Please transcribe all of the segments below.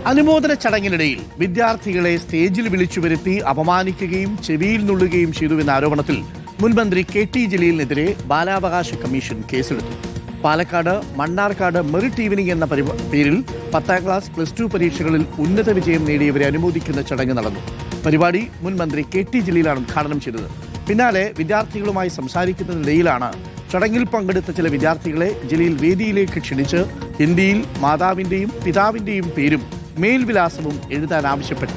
അനുമോദന ചടങ്ങിനിടയിൽ വിദ്യാർത്ഥികളെ സ്റ്റേജിൽ വിളിച്ചു വരുത്തി അപമാനിക്കുകയും ചെവിയിൽ നുള്ളുകയും ചെയ്തുവെന്ന ആരോപണത്തിൽ മുൻമന്ത്രി കെ.ടി. ജലീലിനെതിരെ ബാലാവകാശ കമ്മീഷൻ കേസെടുത്തു. പാലക്കാട് മണ്ണാർക്കാട് മെറിറ്റ് ഈവനിംഗ് എന്ന പേരിൽ 10ാം ക്ലാസ് +2 പരീക്ഷകളിൽ ഉന്നത വിജയം നേടിയവരെ അനുമോദിക്കുന്ന ചടങ്ങ് നടന്നു. പരിപാടി മുൻമന്ത്രി കെ.ടി. ജലീലാണ് ഉദ്ഘാടനം ചെയ്തത്. പിന്നാലെ വിദ്യാർത്ഥികളുമായി സംസാരിക്കുന്നതിനിടയിലാണ് ചടങ്ങിൽ പങ്കെടുത്ത ചില വിദ്യാർത്ഥികളെ ജലീൽ വേദിയിലേക്ക് ക്ഷണിച്ച് ഹിന്ദിയിൽ മാതാവിന്റെയും പിതാവിന്റെയും പേരും മേൽവിലാസവും എഴുതാൻ ആവശ്യപ്പെട്ടു.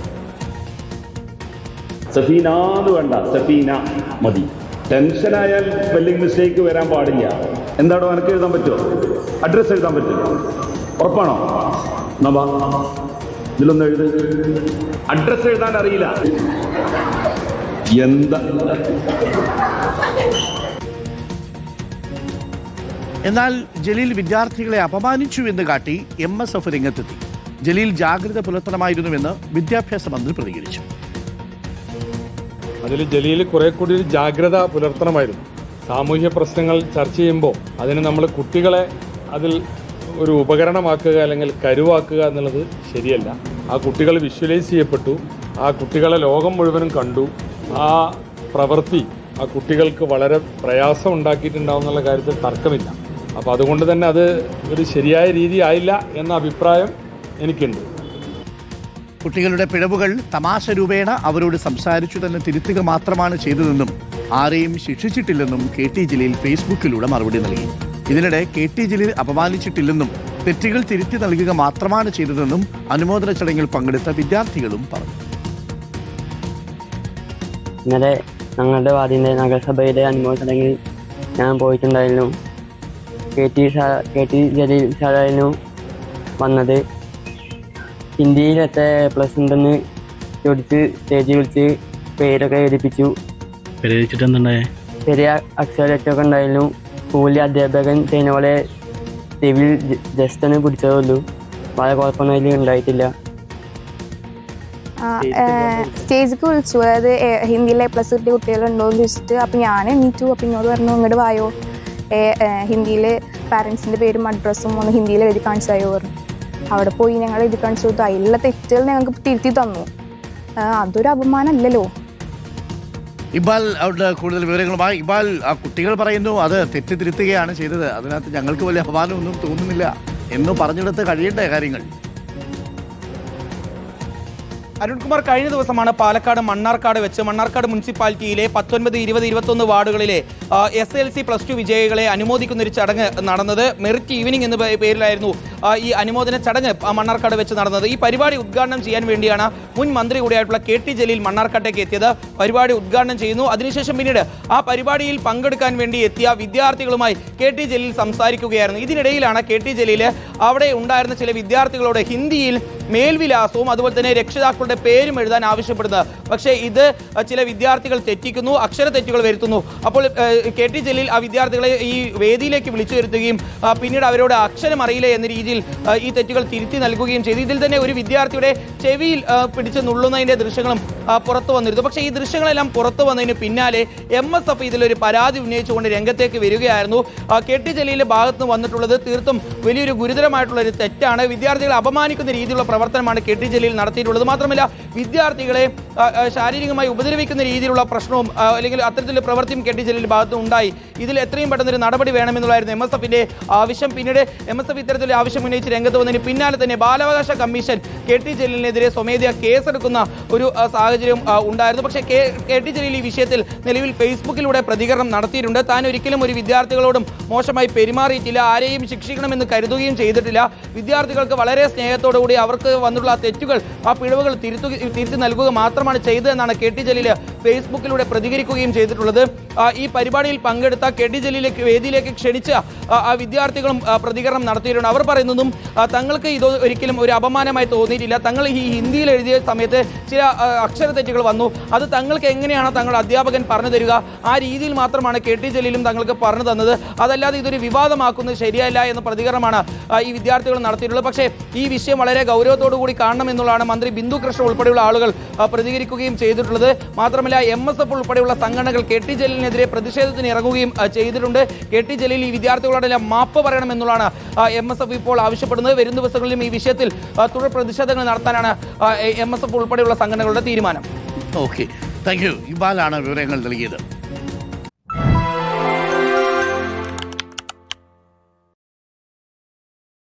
സഫീന വേണ്ട, സഫീന മതി. ടെൻഷനായാൽ സ്പെല്ലിംഗ് മിസ്റ്റേക്ക് വരാൻ പാടില്ല. എന്താണോ എനിക്ക് എഴുതാൻ പറ്റുമോ? അഡ്രസ്സ് എഴുതാൻ പറ്റുമോ? ഉറപ്പാണോ? നവാ ഇതിലൊന്ന് എഴുത്. അഡ്രസ്സ് എഴുതാൻ അറിയില്ല. എന്താ? എന്നാൽ ജലീൽ വിദ്യാർത്ഥികളെ അപമാനിച്ചു എന്ന് കാട്ടി MSF രംഗത്തെത്തി. ജലീൽ ജാഗ്രത പുലർത്തണമായിരുന്നുവെന്ന് വിദ്യാഭ്യാസ മന്ത്രി പ്രതികരിച്ചു. അതിൽ ജലീൽ കുറെ കൂടി ഒരു ജാഗ്രത പുലർത്തണമായിരുന്നു. സാമൂഹ്യ പ്രശ്നങ്ങൾ ചർച്ച ചെയ്യുമ്പോൾ അതിന് നമ്മൾ കുട്ടികളെ അതിൽ ഒരു ഉപകരണമാക്കുക അല്ലെങ്കിൽ കരുവാക്കുക എന്നുള്ളത് ശരിയല്ല. ആ കുട്ടികൾ വിഷ്വലൈസ് ചെയ്യപ്പെട്ടു, ആ കുട്ടികളെ ലോകം മുഴുവനും കണ്ടു. ആ പ്രവൃത്തി ആ കുട്ടികൾക്ക് വളരെ പ്രയാസം ഉണ്ടാക്കിയിട്ടുണ്ടാവും എന്നുള്ള കാര്യത്തിൽ തർക്കമില്ല. അപ്പോൾ അതുകൊണ്ട് തന്നെ അത് ഒരു ശരിയായ രീതി ആയില്ല എന്ന അഭിപ്രായം എനിക്കുണ്ട്. കുട്ടികളുടെ പിഴവുകൾ തമാശ രൂപേണ അവരോട് സംസാരിച്ചു തന്നെ തിരുത്തുക മാത്രമാണ് ചെയ്തതെന്നും ആരെയും ശിക്ഷിച്ചിട്ടില്ലെന്നും കെ.ടി. ജലീൽ ഫേസ്ബുക്കിലൂടെ മറുപടി നൽകി. ഇതിനിടെ കെ.ടി. ജലീൽ അപമാനിച്ചിട്ടില്ലെന്നും തെറ്റുകൾ തിരുത്തി നൽകുക മാത്രമാണ് ചെയ്തതെന്നും അനുമോദന ചടങ്ങിൽ പങ്കെടുത്ത വിദ്യാർത്ഥികളും പറഞ്ഞു. ഇന്നലെ ഞങ്ങളുടെ വാർഡിൻ്റെ നഗരസഭയിലെ അനുമോദന ചടങ്ങിൽ ഞാൻ പോയിട്ടുണ്ടായിരുന്നു. കെ.ടി. ജലീൽ സാറായിരുന്നു വന്നത്. ഹിന്ദിയിൽ എത്ര A+ ഉണ്ടെന്ന് ചോദിച്ച് സ്റ്റേജിൽ വിളിച്ച് പേരൊക്കെ എഴുതിപ്പിച്ചു. ചെറിയ അക്ഷരത്തൊക്കെ ഉണ്ടായിരുന്നു. സ്കൂളിലെ അധ്യാപകൻ ചെയ്യുന്ന പോലെ ചെവിയിൽ ജസ്റ്റ് ഒന്ന് പിടിച്ചതേ ഉള്ളൂ. വളരെ കുഴപ്പമൊന്നും അതിൽ ഉണ്ടായിട്ടില്ല. സ്റ്റേജിക്ക് വിളിച്ചു, അതായത് ഹിന്ദിയിൽ A+ കിട്ടിയ കുട്ടികളുണ്ടോ എന്ന് ചോദിച്ചിട്ട്. അപ്പം ഞാൻ എണീറ്റു. അപ്പം എന്നോട് പറഞ്ഞു, ഇങ്ങോട്ട് വായോ, ഹിന്ദിയിൽ പാരൻസിൻ്റെ പേരും അഡ്രസ്സും ഒന്ന് ഹിന്ദിയിൽ എഴുതി കാണിച്ചായോ പറഞ്ഞു. അവിടെ പോയി ഞങ്ങൾ എഴുതി കാണിച്ചു കൊടുത്തു. അതിലുള്ള തെറ്റുകൾ ഞങ്ങൾക്ക് തിരുത്തി തന്നു. അതൊരു അപമാനമല്ലല്ലോ. ഇക്ബാൽ അവിടെ കൂടുതൽ വിവരങ്ങളുമായി. ഇക്ബാൽ, ആ കുട്ടികൾ പറയുന്നു അത് തെറ്റ് തിരുത്തുകയാണ് ചെയ്തത്, അതിനകത്ത് ഞങ്ങൾക്ക് വലിയ അപമാനമൊന്നും തോന്നുന്നില്ല എന്ന് പറഞ്ഞെടുത്ത് കഴിയേണ്ട കാര്യങ്ങൾ. അരുൺകുമാർ, കഴിഞ്ഞ ദിവസമാണ് പാലക്കാട് മണ്ണാർക്കാട് മുനിസിപ്പാലിറ്റിയിലെ 19, 20, 21 വാർഡുകളിലെ SLC +2 വിജയികളെ അനുമോദിക്കുന്ന ഒരു ചടങ്ങ് നടന്നത്. മെറിറ്റ് ഈവനിംഗ് എന്ന പേരിലായിരുന്നു ഈ അനുമോദന ചടങ്ങ് മണ്ണാർക്കാട് വെച്ച് നടന്നത്. ഈ പരിപാടി ഉദ്ഘാടനം ചെയ്യാൻ വേണ്ടിയാണ് മുൻ മന്ത്രി കൂടിയായിട്ടുള്ള കെ.ടി. ജലീൽ മണ്ണാർക്കാട്ടേക്ക് എത്തിയത്. പരിപാടി ഉദ്ഘാടനം ചെയ്യുന്നു. അതിനുശേഷം പിന്നീട് ആ പരിപാടിയിൽ പങ്കെടുക്കാൻ വേണ്ടി എത്തിയ വിദ്യാർത്ഥികളുമായി കെ.ടി. ജലീൽ സംസാരിക്കുകയായിരുന്നു. ഇതിനിടയിലാണ് കെ.ടി. ജലീൽ അവിടെ ഉണ്ടായിരുന്ന ചില വിദ്യാർത്ഥികളോട് ഹിന്ദിയിൽ മേൽവിലാസവും അതുപോലെ തന്നെ രക്ഷിതാക്കളുടെ പേരും എഴുതാൻ ആവശ്യപ്പെടുന്നത്. പക്ഷേ ഇത് ചില വിദ്യാർത്ഥികൾ തെറ്റിക്കുന്നു, അക്ഷര തെറ്റുകൾ വരുത്തുന്നു. അപ്പോൾ കെ.ടി. ജലീൽ ആ വിദ്യാർത്ഥികളെ ഈ വേദിയിലേക്ക് വിളിച്ചു വരുത്തുകയും പിന്നീട് അവരോട് അക്ഷരം അറിയില്ല എന്ന രീതിയിൽ ഈ തെറ്റുകൾ തിരുത്തി നൽകുകയും ചെയ്തു. ഇതിൽ തന്നെ ഒരു വിദ്യാർത്ഥിയുടെ ചെവിയിൽ പിടിച്ച് നുള്ളുന്നതിന്റെ ദൃശ്യങ്ങളും പുറത്തു വന്നിരുന്നു. പക്ഷേ ഈ ദൃശ്യങ്ങളെല്ലാം പുറത്തു വന്നതിന് പിന്നാലെ MSF ഇതിലൊരു പരാതി ഉന്നയിച്ചുകൊണ്ട് രംഗത്തേക്ക് വരികയായിരുന്നു. കെ.ടി. ജലീലിന്റെ ഭാഗത്ത് നിന്ന് വന്നിട്ടുള്ളത് തീർത്തും വലിയൊരു ഗുരുതരമായിട്ടുള്ള ഒരു തെറ്റാണ്. വിദ്യാർത്ഥികളെ അപമാനിക്കുന്ന രീതിയിലുള്ള പ്രവർത്തനമാണ് കെ.ടി. ജലീൽ നടത്തിയിട്ടുള്ളത്. മാത്രമല്ല വിദ്യാർത്ഥികളെ ശാരീരികമായി ഉപദ്രവിക്കുന്ന രീതിയിലുള്ള പ്രശ്നവും അല്ലെങ്കിൽ അത്തരത്തിലുള്ള പ്രവൃത്തിയും കെ.ടി. ജലീലിന്റെ ഭാഗത്ത് ഉണ്ടായി. ഇതിൽ എത്രയും പെട്ടെന്നൊരു നടപടി വേണമെന്നുള്ളതായിരുന്നു MSFന്റെ ആവശ്യം. പിന്നീട് MSF ഇത്തരത്തിലുള്ള ആവശ്യം ഉന്നയിച്ച് രംഗത്ത് വന്നതിന് പിന്നാലെ തന്നെ ബാലാവകാശ കമ്മീഷൻ കെ.ടി. ജലീലിനെതിരെ സ്വമേധയാ കേസെടുക്കുന്ന ഒരു സാഹചര്യം ഉണ്ടായിരുന്നു. പക്ഷേ കെ.ടി. ജലീൽ ഈ വിഷയത്തിൽ നിലവിൽ ഫേസ്ബുക്കിലൂടെ പ്രതികരണം നടത്തിയിട്ടുണ്ട്. താൻ ഒരിക്കലും ഒരു വിദ്യാർത്ഥികളോടും മോശമായി പെരുമാറിയിട്ടില്ല, ആരെയും ശിക്ഷിക്കണമെന്ന് കരുതുകയും ചെയ്തിട്ടില്ല. വിദ്യാർത്ഥികൾക്ക് വളരെ സ്നേഹത്തോടുകൂടി അവർക്ക് വന്നിട്ടുള്ള തെറ്റുകൾ, ആ പിഴവുകൾ തിരുത്തി നൽകുക മാത്രമാണ് ചെയ്തതെന്നാണ് കെ.ടി. ജലീൽ ഫേസ്ബുക്കിലൂടെ പ്രതികരിക്കുകയും ചെയ്തിട്ടുള്ളത്. ഈ പരിപാടിയിൽ പങ്കെടുത്ത കെ.ടി. ജലീലിലേക്ക് വേദിയിലേക്ക് ക്ഷണിച്ച ആ വിദ്യാർത്ഥികളും പ്രതികരണം നടത്തിയിട്ടുണ്ട്. അവർ പറയുന്നതും തങ്ങൾക്ക് ഇത് ഒരിക്കലും ഒരു അപമാനമായി തോന്നിയിട്ടില്ല. തങ്ങൾ ഈ ഹിന്ദിയിൽ എഴുതിയ സമയത്ത് ചില അക്ഷര തെറ്റുകൾ വന്നു. അത് തങ്ങൾക്ക് എങ്ങനെയാണ് തങ്ങളുടെ അധ്യാപകൻ പറഞ്ഞു തരിക, ആ രീതിയിൽ മാത്രമാണ് കെ.ടി. ജലീലും തങ്ങൾക്ക് പറഞ്ഞു തന്നത്. അതല്ലാതെ ഇതൊരു വിവാദമാക്കുന്നത് ശരിയല്ല എന്ന പ്രതികരണമാണ് ഈ വിദ്യാർത്ഥികൾ നടത്തിയിട്ടുള്ളത്. പക്ഷേ ഈ വിഷയം വളരെ ഗൗരവത്തോടു കൂടി കാണണം എന്നുള്ളതാണ് മന്ത്രി ബിന്ദു കൃഷ്ണ ഉൾപ്പെടെയുള്ള ആളുകൾ പ്രതികരിക്കുകയും ചെയ്തിട്ടുള്ളത്. മാത്രമല്ല മാത്രമല്ല MSF ഉൾപ്പെടെയുള്ള സംഘടനകൾ KT ജലീലിനെതിരെ പ്രതിഷേധത്തിന് ഇറങ്ങുകയും ചെയ്തിട്ടുണ്ട്. KT ജലീൽ ഈ വിദ്യാർത്ഥികളോടെല്ലാം മാപ്പ് പറയണമെന്നുള്ളതാണ് MSF ഇപ്പോൾ ആവശ്യപ്പെടുന്നത്. വരും ദിവസങ്ങളിലും ഈ വിഷയത്തിൽ തുടർ പ്രതിഷേധങ്ങൾ നടത്താനാണ് MSF ഉൾപ്പെടെയുള്ള സംഘടനകളുടെ തീരുമാനം. Okay, thank you. ഇക്ബാലാണ് വിവരങ്ങൾ നൽകിയത്.